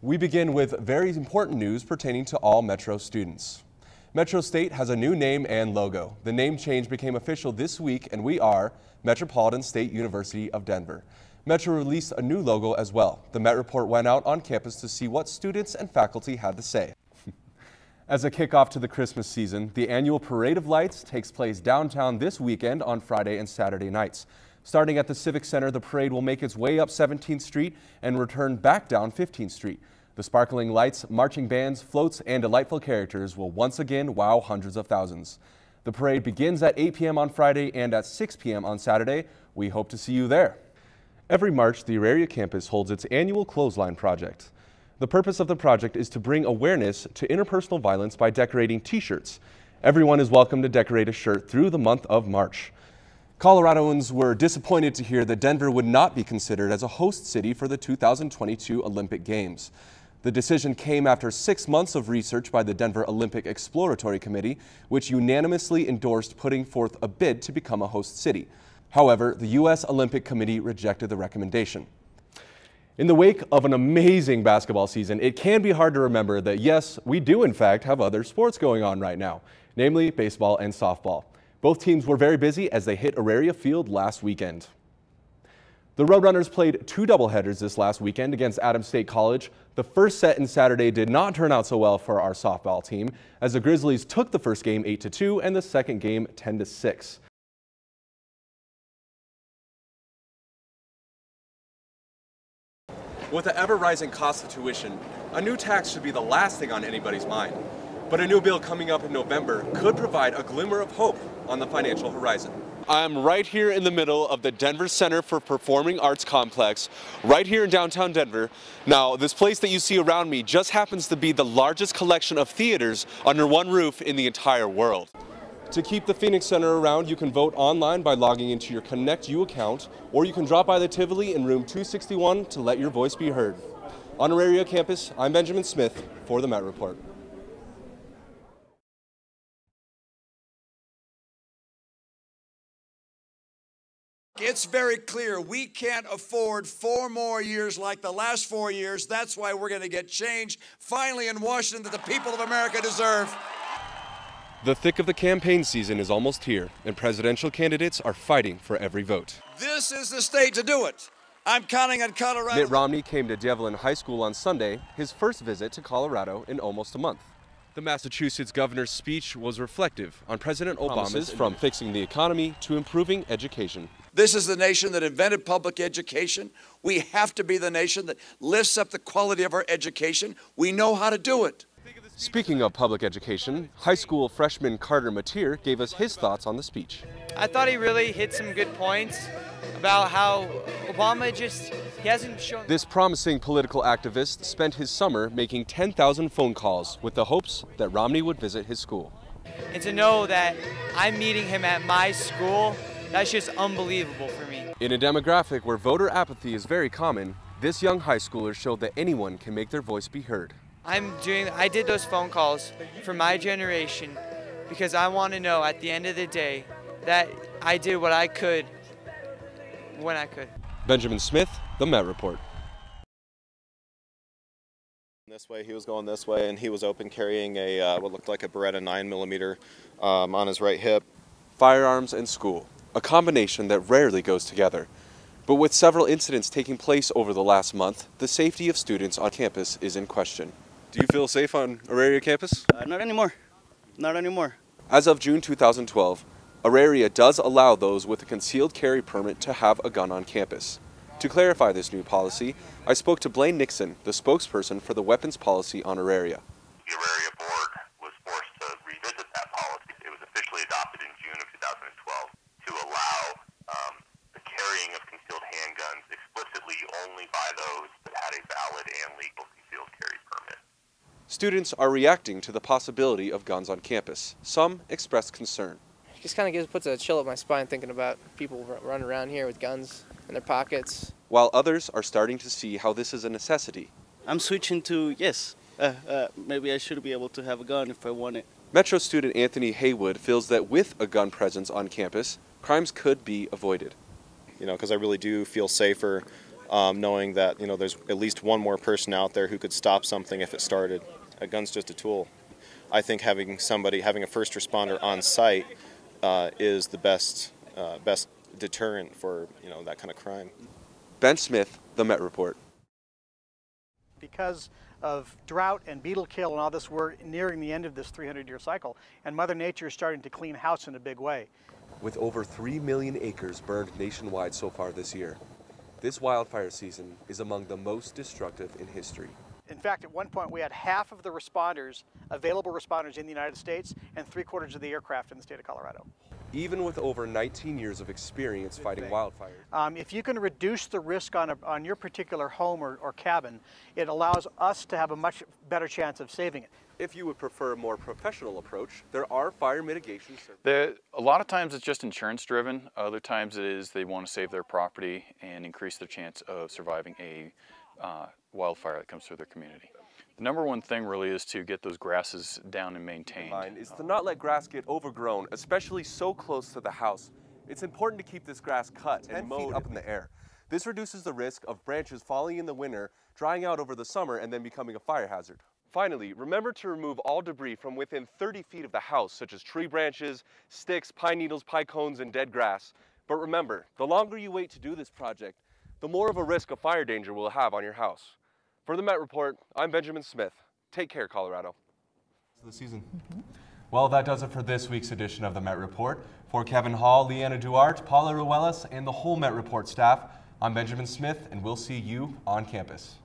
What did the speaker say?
We begin with very important news pertaining to all Metro students. Metro State has a new name and logo. The name change became official this week, and we are Metropolitan State University of Denver. Metro released a new logo as well. The Met Report went out on campus to see what students and faculty had to say. As a kickoff to the Christmas season, the annual Parade of Lights takes place downtown this weekend on Friday and Saturday nights. Starting at the Civic Center, the parade will make its way up 17th Street and return back down 15th Street. The sparkling lights, marching bands, floats, and delightful characters will once again wow hundreds of thousands. The parade begins at 8 p.m. on Friday and at 6 p.m. on Saturday. We hope to see you there. Every March, the Auraria campus holds its annual Clothesline Project. The purpose of the project is to bring awareness to interpersonal violence by decorating t-shirts. Everyone is welcome to decorate a shirt through the month of March. Coloradoans were disappointed to hear that Denver would not be considered as a host city for the 2022 Olympic Games. The decision came after 6 months of research by the Denver Olympic Exploratory Committee, which unanimously endorsed putting forth a bid to become a host city. However, the U.S. Olympic Committee rejected the recommendation. In the wake of an amazing basketball season, it can be hard to remember that yes, we do in fact have other sports going on right now, namely baseball and softball. Both teams were very busy as they hit Auraria Field last weekend. The Roadrunners played 2 doubleheaders this last weekend against Adams State College. The first set in Saturday did not turn out so well for our softball team, as the Grizzlies took the first game 8-2 and the second game 10-6. With the ever-rising cost of tuition, a new tax should be the last thing on anybody's mind. But a new bill coming up in November could provide a glimmer of hope on the financial horizon. I'm right here in the middle of the Denver Center for Performing Arts Complex, right here in downtown Denver. Now, this place that you see around me just happens to be the largest collection of theaters under one roof in the entire world. To keep the Phoenix Center around, you can vote online by logging into your ConnectU account, or you can drop by the Tivoli in room 261 to let your voice be heard. On Auraria campus, I'm Benjamin Smith for the Met Report. It's very clear we can't afford 4 more years like the last 4 years. That's why we're going to get change finally in Washington that the people of America deserve. The thick of the campaign season is almost here, and presidential candidates are fighting for every vote. This is the state to do it. I'm counting on Colorado. Mitt Romney came to Devlin High School on Sunday, his first visit to Colorado in almost a month. The Massachusetts governor's speech was reflective on President Obama's from fixing the economy to improving education. This is the nation that invented public education. We have to be the nation that lifts up the quality of our education. We know how to do it. Speaking of public education, high school freshman Carter Mateer gave us his thoughts on the speech. I thought he really hit some good points about how Obama he hasn't shown. This promising political activist spent his summer making 10,000 phone calls with the hopes that Romney would visit his school. And to know that I'm meeting him at my school, that's just unbelievable for me. In a demographic where voter apathy is very common, this young high schooler showed that anyone can make their voice be heard. I did those phone calls for my generation because I want to know at the end of the day that I did what I could when I could. Benjamin Smith, the Met Report. This way, he was going this way, and he was open carrying a what looked like a Beretta 9mm on his right hip. Firearms and school, a combination that rarely goes together. But with several incidents taking place over the last month, the safety of students on campus is in question. Do you feel safe on Auraria campus? Not anymore. Not anymore. As of June 2012, Auraria does allow those with a concealed carry permit to have a gun on campus. To clarify this new policy, I spoke to Blaine Nixon, the spokesperson for the weapons policy on Auraria. The Auraria board was forced to revisit that policy. It was officially adopted in June of 2012 to allow the carrying of concealed handguns explicitly only by those that had a valid and legal concealed carry permit. Students are reacting to the possibility of guns on campus. Some expressed concern. It just kind of puts a chill up my spine thinking about people running around here with guns in their pockets. While others are starting to see how this is a necessity. I'm switching to yes. Maybe I should be able to have a gun if I want it. Metro student Anthony Haywood feels that with a gun presence on campus, crimes could be avoided. You know, because I really do feel safer knowing that there's at least one more person out there who could stop something if it started. A gun's just a tool. I think having a first responder on site is the best deterrent for that kind of crime. Ben Smith, The Met Report. Because of drought and beetle kill and all this, we're nearing the end of this 300-year cycle, and Mother Nature is starting to clean house in a big way. With over 3 million acres burned nationwide so far this year, this wildfire season is among the most destructive in history. In fact, at one point we had half of the available responders in the United States, and 3/4 of the aircraft in the state of Colorado. Even with over 19 years of experience fighting wildfires. If you can reduce the risk on your particular home or cabin, it allows us to have a much better chance of saving it. If you would prefer a more professional approach, there are fire mitigation services. A lot of times it's just insurance driven. Other times it is they want to save their property and increase their chance of surviving a wildfire that comes through their community. The number one thing really is to get those grasses down and maintained. Is to not let grass get overgrown, especially so close to the house. It's important to keep this grass cut and mowed up in the air. This reduces the risk of branches falling in the winter, drying out over the summer, and then becoming a fire hazard. Finally, remember to remove all debris from within 30 feet of the house, such as tree branches, sticks, pine needles, pine cones, and dead grass. But remember, the longer you wait to do this project, the more of a risk of fire danger we'll have on your house. For the Met Report, I'm Benjamin Smith. Take care, Colorado. The season. Well, that does it for this week's edition of the Met Report. For Kevin Hall, Leanna Duarte, Paula Ruelas, and the whole Met Report staff, I'm Benjamin Smith, and we'll see you on campus.